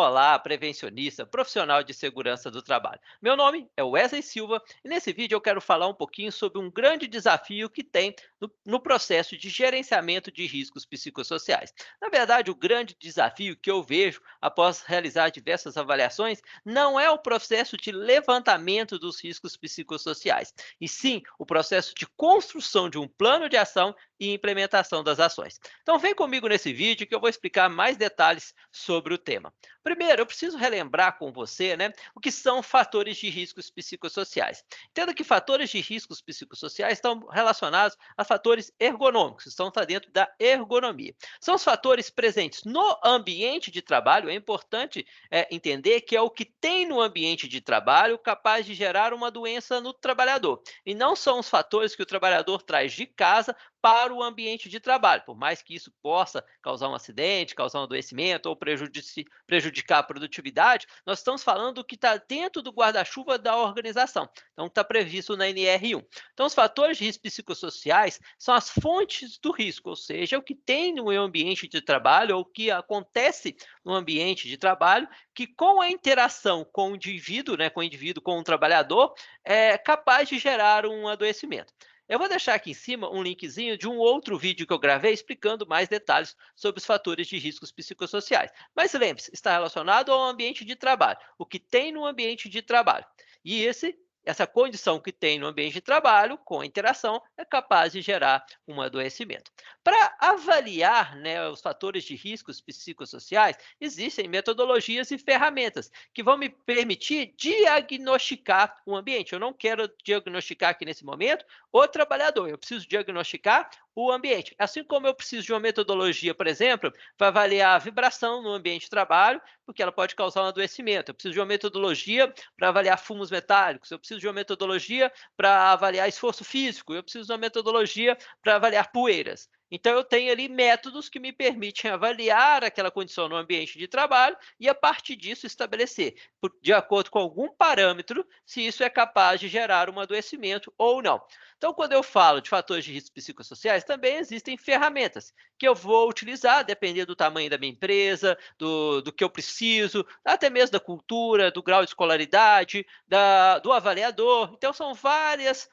Olá, prevencionista, profissional de segurança do trabalho. Meu nome é Wesley Silva e nesse vídeo eu quero falar um pouquinho sobre um grande desafio que tem no processo de gerenciamento de riscos psicossociais. Na verdade, o grande desafio que eu vejo após realizar diversas avaliações não é o processo de levantamento dos riscos psicossociais, e sim o processo de construção de um plano de ação e implementação das ações. Então, vem comigo nesse vídeo que eu vou explicar mais detalhes sobre o tema. Primeiro, eu preciso relembrar com você, o que são fatores de riscos psicossociais. Entenda que fatores de riscos psicossociais estão relacionados a fatores ergonômicos, estão dentro da ergonomia. São os fatores presentes no ambiente de trabalho, é importante entender que é o que tem no ambiente de trabalho capaz de gerar uma doença no trabalhador, e não são os fatores que o trabalhador traz de casa para o ambiente de trabalho, por mais que isso possa causar um acidente, causar um adoecimento ou prejudicar a produtividade, nós estamos falando do que está dentro do guarda-chuva da organização, então está previsto na NR1. Então, os fatores de risco psicossociais são as fontes do risco, ou seja, o que tem no ambiente de trabalho ou o que acontece no ambiente de trabalho, que com a interação com o indivíduo, com o trabalhador, é capaz de gerar um adoecimento. Eu vou deixar aqui em cima um linkzinho de um outro vídeo que eu gravei explicando mais detalhes sobre os fatores de riscos psicossociais. Mas lembre-se, está relacionado ao ambiente de trabalho, o que tem no ambiente de trabalho. E essa condição que tem no ambiente de trabalho, com a interação, é capaz de gerar um adoecimento. Para avaliar, os fatores de riscos psicossociais, existem metodologias e ferramentas que vão me permitir diagnosticar o ambiente. Eu não quero diagnosticar aqui nesse momento o trabalhador, eu preciso diagnosticar o ambiente. Assim como eu preciso de uma metodologia, por exemplo, para avaliar a vibração no ambiente de trabalho, porque ela pode causar um adoecimento. Eu preciso de uma metodologia para avaliar fumos metálicos, eu preciso de uma metodologia para avaliar esforço físico, eu preciso de uma metodologia para avaliar poeiras. Então, eu tenho ali métodos que me permitem avaliar aquela condição no ambiente de trabalho e, a partir disso, estabelecer, de acordo com algum parâmetro, se isso é capaz de gerar um adoecimento ou não. Então, quando eu falo de fatores de risco psicossociais, também existem ferramentas que eu vou utilizar, dependendo do tamanho da minha empresa, do que eu preciso, até mesmo da cultura, do grau de escolaridade, do avaliador. Então, são várias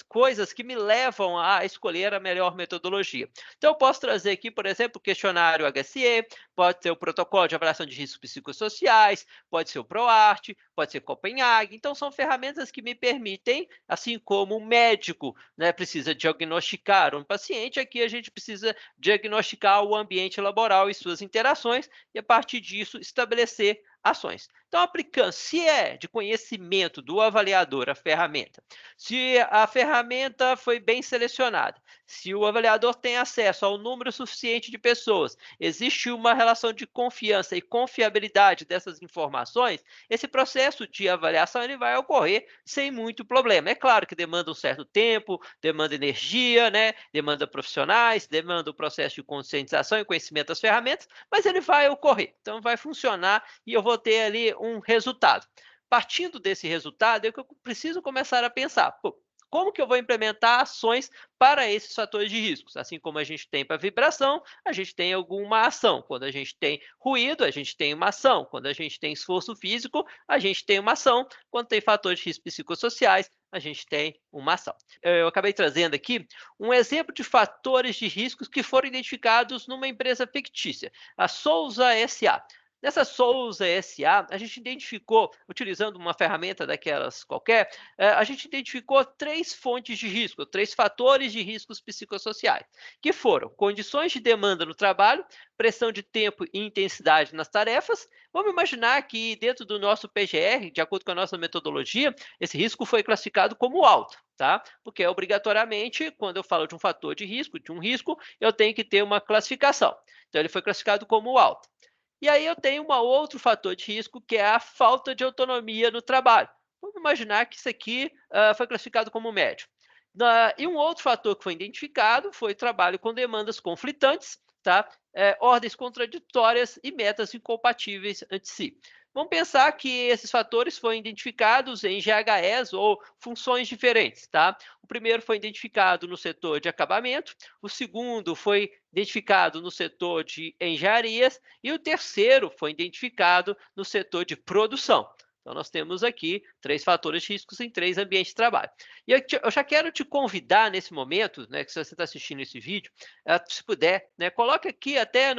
coisas que me levam a escolher a melhor metodologia. Então, eu posso trazer aqui, por exemplo, o questionário HSE, pode ser o protocolo de avaliação de riscos psicossociais, pode ser o PROART, pode ser Copenhague. Então, são ferramentas que me permitem, assim como o médico precisa diagnosticar um paciente, aqui a gente precisa diagnosticar o ambiente laboral e suas interações, e a partir disso estabelecer ações. Então, aplicando, se é de conhecimento do avaliador a ferramenta, se a ferramenta foi bem selecionada, se o avaliador tem acesso ao número suficiente de pessoas, existe uma relação de confiança e confiabilidade dessas informações, esse processo de avaliação ele vai ocorrer sem muito problema. É claro que demanda um certo tempo, demanda energia, demanda profissionais, demanda o processo de conscientização e conhecimento das ferramentas, mas ele vai ocorrer. Então, vai funcionar e eu vou ter ali um resultado. Partindo desse resultado, é que eu preciso começar a pensar, como que eu vou implementar ações para esses fatores de riscos? Assim como a gente tem para vibração, a gente tem alguma ação. Quando a gente tem ruído, a gente tem uma ação. Quando a gente tem esforço físico, a gente tem uma ação. Quando tem fatores de risco psicossociais, a gente tem uma ação. Eu acabei trazendo aqui um exemplo de fatores de riscos que foram identificados numa empresa fictícia, a Souza SA. Nessa Souza SA, a gente identificou, utilizando uma ferramenta daquelas qualquer, a gente identificou 3 fontes de risco, 3 fatores de riscos psicossociais, que foram condições de demanda no trabalho, pressão de tempo e intensidade nas tarefas. Vamos imaginar que dentro do nosso PGR, de acordo com a nossa metodologia, esse risco foi classificado como alto, tá? Porque obrigatoriamente, quando eu falo de um fator de risco, eu tenho que ter uma classificação. Então, ele foi classificado como alto. E aí eu tenho um outro fator de risco, que é a falta de autonomia no trabalho. Vamos imaginar que isso aqui foi classificado como médio. E um outro fator que foi identificado foi trabalho com demandas conflitantes, tá? Ordens contraditórias e metas incompatíveis entre si. Vamos pensar que esses fatores foram identificados em GHS ou funções diferentes, tá? O primeiro foi identificado no setor de acabamento, o segundo foi identificado no setor de engenharias e o terceiro foi identificado no setor de produção. Então, nós temos aqui 3 fatores de riscos em 3 ambientes de trabalho. E eu já quero te convidar nesse momento, né, que se você está assistindo esse vídeo, se puder, né, coloque aqui até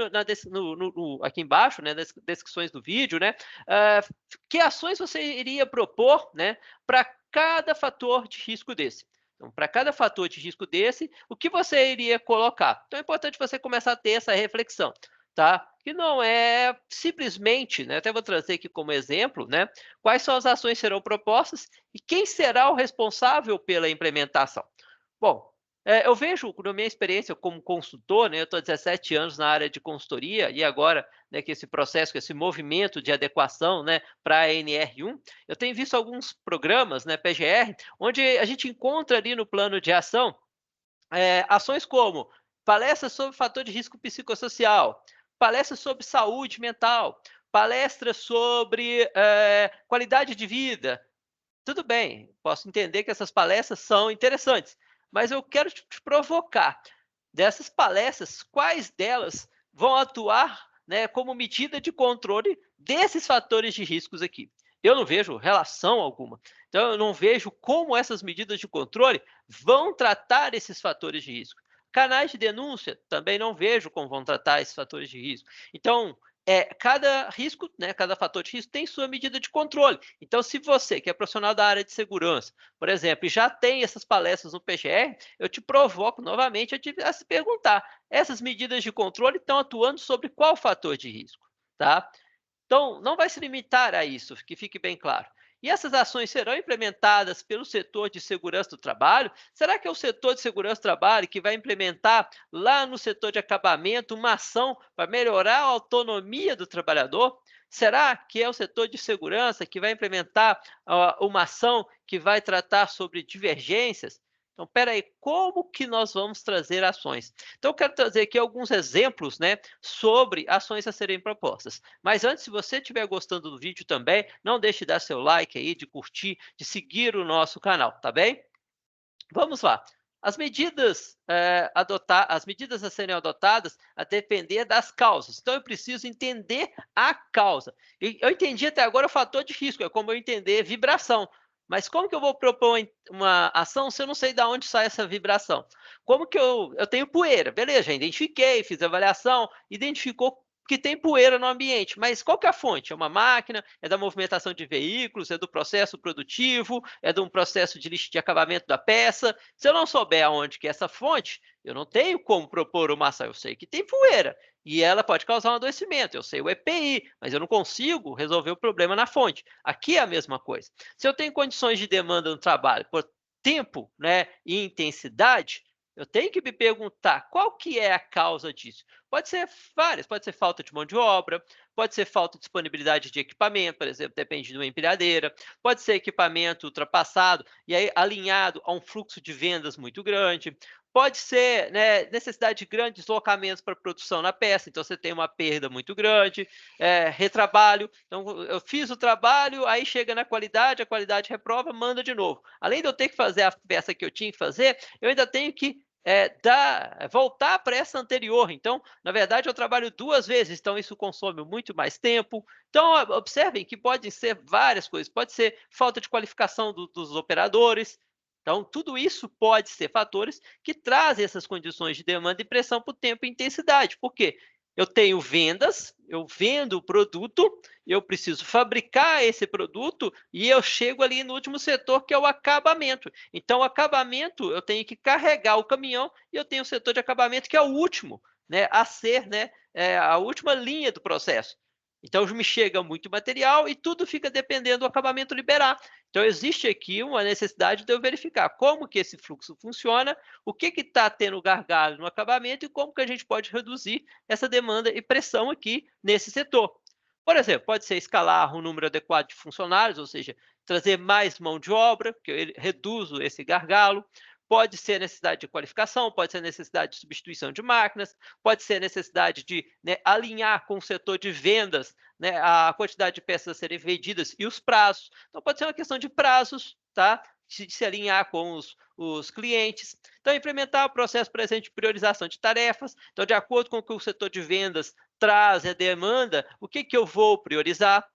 aqui embaixo, né, nas descrições do vídeo, né, ah, que ações você iria propor, né, para cada fator de risco desse. Então, para cada fator de risco desse, o que você iria colocar? Então, é importante você começar a ter essa reflexão, tá? Que não é simplesmente, né, até vou trazer aqui como exemplo, né, quais são as ações que serão propostas e quem será o responsável pela implementação. Bom, eu vejo, na minha experiência como consultor, né, eu estou há 17 anos na área de consultoria e agora, né, que esse processo, que esse movimento de adequação, né, para a NR1, eu tenho visto alguns programas, né, PGR, onde a gente encontra ali no plano de ação ações como palestras sobre fator de risco psicossocial, palestras sobre saúde mental, palestras sobre qualidade de vida. Tudo bem, posso entender que essas palestras são interessantes, mas eu quero te provocar. Dessas palestras, quais delas vão atuar, né, como medida de controle desses fatores de riscos aqui? Eu não vejo relação alguma. Então, eu não vejo como essas medidas de controle vão tratar esses fatores de risco. Canais de denúncia, também não vejo como vão tratar esses fatores de risco. Então, cada risco, né, cada fator de risco tem sua medida de controle. Então, se você, que é profissional da área de segurança, por exemplo, e já tem essas palestras no PGR, eu te provoco novamente a se perguntar: essas medidas de controle estão atuando sobre qual fator de risco? Tá? Então, não vai se limitar a isso, que fique bem claro. E essas ações serão implementadas pelo setor de segurança do trabalho? Será que é o setor de segurança do trabalho que vai implementar lá no setor de acabamento uma ação para melhorar a autonomia do trabalhador? Será que é o setor de segurança que vai implementar uma ação que vai tratar sobre divergências? Então, espera aí, como que nós vamos trazer ações? Então, eu quero trazer aqui alguns exemplos, né, sobre ações a serem propostas. Mas antes, se você estiver gostando do vídeo também, não deixe de dar seu like aí, de curtir, de seguir o nosso canal, tá bem? Vamos lá. As medidas a serem adotadas a depender das causas. Então, eu preciso entender a causa. E eu entendi até agora o fator de risco, é como eu entender vibração. Mas como que eu vou propor uma ação se eu não sei de onde sai essa vibração? Como que eu tenho poeira? Beleza, já identifiquei, fiz a avaliação, identificou que tem poeira no ambiente, mas qual que é a fonte? É uma máquina? É da movimentação de veículos? É do processo produtivo? É de um processo de lixo de acabamento da peça? Se eu não souber aonde que é essa fonte, eu não tenho como propor uma ação. Eu sei que tem poeira e ela pode causar um adoecimento. Eu sei o EPI, mas eu não consigo resolver o problema na fonte. Aqui é a mesma coisa. Se eu tenho condições de demanda no trabalho por tempo, né, e intensidade, eu tenho que me perguntar qual que é a causa disso. Pode ser várias, pode ser falta de mão de obra, pode ser falta de disponibilidade de equipamento, por exemplo, depende de uma empilhadeira, pode ser equipamento ultrapassado e aí alinhado a um fluxo de vendas muito grande, pode ser, né, necessidade de grandes deslocamentos para produção na peça, então você tem uma perda muito grande, retrabalho, então eu fiz o trabalho, aí chega na qualidade, a qualidade reprova, manda de novo. Além de eu ter que fazer a peça que eu tinha que fazer, eu ainda tenho que voltar para essa anterior. Então, na verdade, eu trabalho 2 vezes, então isso consome muito mais tempo. Então, observem que podem ser várias coisas. Pode ser falta de qualificação dos operadores. Então, tudo isso pode ser fatores que trazem essas condições de demanda e pressão por tempo e intensidade. Por quê? Eu tenho vendas, eu vendo o produto, eu preciso fabricar esse produto e eu chego ali no último setor, que é o acabamento. Então, o acabamento, eu tenho que carregar o caminhão e eu tenho o setor de acabamento, que é o último, né, a ser, né, a última linha do processo. Então, me chega muito material e tudo fica dependendo do acabamento liberar. Então, existe aqui uma necessidade de eu verificar como que esse fluxo funciona, o que está tendo gargalo no acabamento e como que a gente pode reduzir essa demanda e pressão aqui nesse setor. Por exemplo, pode ser escalar um número adequado de funcionários, ou seja, trazer mais mão de obra, que eu reduzo esse gargalo. Pode ser necessidade de qualificação, pode ser necessidade de substituição de máquinas, pode ser necessidade de, né, alinhar com o setor de vendas, né, a quantidade de peças a serem vendidas e os prazos. Então, pode ser uma questão de prazos, tá? De se alinhar com os clientes. Então, implementar o processo presente de priorização de tarefas. Então, de acordo com o que o setor de vendas traz a demanda, o que, que eu vou priorizar?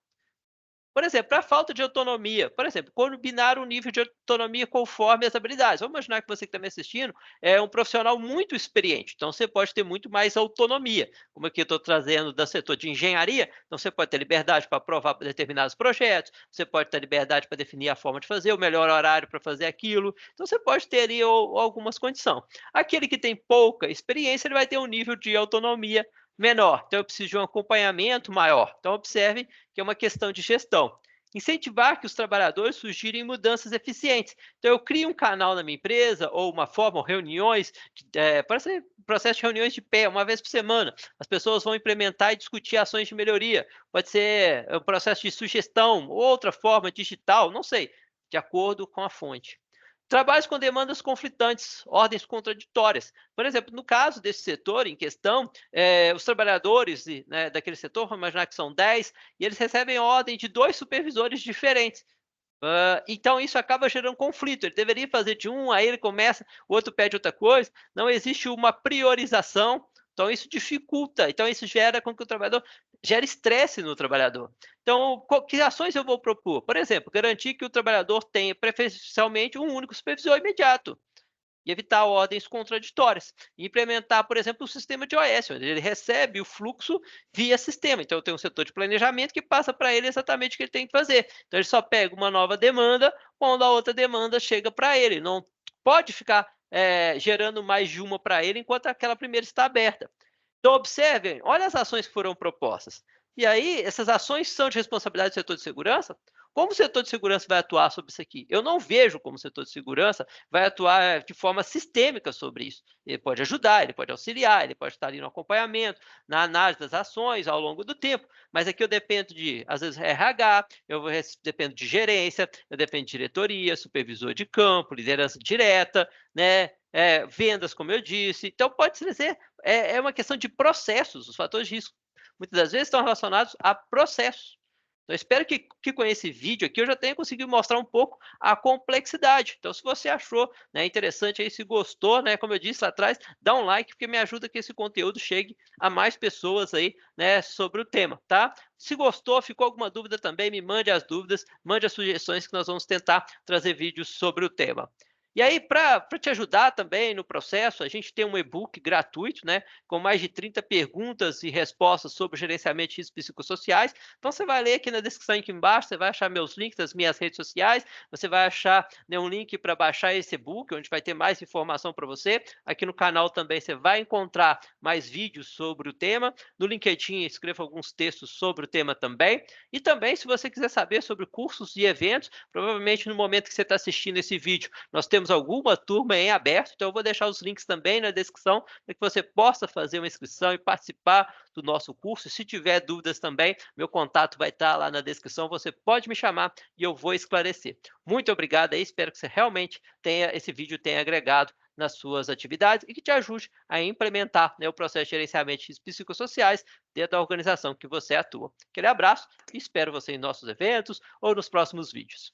Por exemplo, a falta de autonomia. Por exemplo, combinar o nível de autonomia conforme as habilidades. Vamos imaginar que você que está me assistindo é um profissional muito experiente, então você pode ter muito mais autonomia. Como aqui eu estou trazendo do setor de engenharia, então você pode ter liberdade para aprovar determinados projetos, você pode ter liberdade para definir a forma de fazer, o melhor horário para fazer aquilo. Então você pode ter ali algumas condições. Aquele que tem pouca experiência, ele vai ter um nível de autonomia menor, então eu preciso de um acompanhamento maior. Então observe que é uma questão de gestão. Incentivar que os trabalhadores sugerem mudanças eficientes. Então, eu crio um canal na minha empresa, ou uma forma, ou reuniões, para ser processo de reuniões de pé, uma vez por semana. As pessoas vão implementar e discutir ações de melhoria. Pode ser um processo de sugestão, outra forma digital, não sei, de acordo com a fonte. Trabalhos com demandas conflitantes, ordens contraditórias. Por exemplo, no caso desse setor em questão, os trabalhadores, né, daquele setor, vamos imaginar que são 10, e eles recebem ordem de 2 supervisores diferentes. Então isso acaba gerando conflito, ele deveria fazer de um, aí ele começa, o outro pede outra coisa, não existe uma priorização, então isso dificulta, então isso gera com que o trabalhador gera estresse no trabalhador. Então, que ações eu vou propor? Por exemplo, garantir que o trabalhador tenha preferencialmente um único supervisor imediato e evitar ordens contraditórias. E implementar, por exemplo, o sistema de OS, onde ele recebe o fluxo via sistema. Então, eu tenho um setor de planejamento que passa para ele exatamente o que ele tem que fazer. Então, ele só pega uma nova demanda quando a outra demanda chega para ele. Não pode ficar gerando mais de uma para ele enquanto aquela primeira está aberta. Então, observem, olha as ações que foram propostas. E aí, essas ações são de responsabilidade do setor de segurança? Como o setor de segurança vai atuar sobre isso aqui? Eu não vejo como o setor de segurança vai atuar de forma sistêmica sobre isso. Ele pode ajudar, ele pode auxiliar, ele pode estar ali no acompanhamento, na análise das ações ao longo do tempo, mas aqui eu dependo de, às vezes, RH, dependo de gerência, eu dependo de diretoria, supervisor de campo, liderança direta, né? Vendas, como eu disse. Então, pode ser uma questão de processos. Os fatores de risco, muitas das vezes, estão relacionados a processos. Então, espero que com esse vídeo aqui eu já tenha conseguido mostrar um pouco a complexidade. Então, se você achou, né, interessante aí, se gostou, né, como eu disse lá atrás, dá um like, porque me ajuda que esse conteúdo chegue a mais pessoas aí, né, sobre o tema, tá? Se gostou, ficou alguma dúvida também, me mande as dúvidas, mande as sugestões que nós vamos tentar trazer vídeos sobre o tema. E aí, para te ajudar também no processo, a gente tem um e-book gratuito, né, com mais de 30 perguntas e respostas sobre gerenciamento de riscos psicossociais. Então, você vai ler aqui na descrição aqui embaixo, você vai achar meus links das minhas redes sociais, você vai achar, né, um link para baixar esse e-book, onde vai ter mais informação para você. Aqui no canal também você vai encontrar mais vídeos sobre o tema. No LinkedIn, escreva alguns textos sobre o tema também. E também, se você quiser saber sobre cursos e eventos, provavelmente no momento que você está assistindo esse vídeo, nós temos alguma turma em aberto, então eu vou deixar os links também na descrição para que você possa fazer uma inscrição e participar do nosso curso. Se tiver dúvidas também, meu contato vai estar lá na descrição, você pode me chamar e eu vou esclarecer. Muito obrigado aí, espero que você realmente esse vídeo tenha agregado nas suas atividades e que te ajude a implementar, né, o processo de gerenciamento de riscos psicossociais dentro da organização que você atua. Aquele abraço e espero você em nossos eventos ou nos próximos vídeos.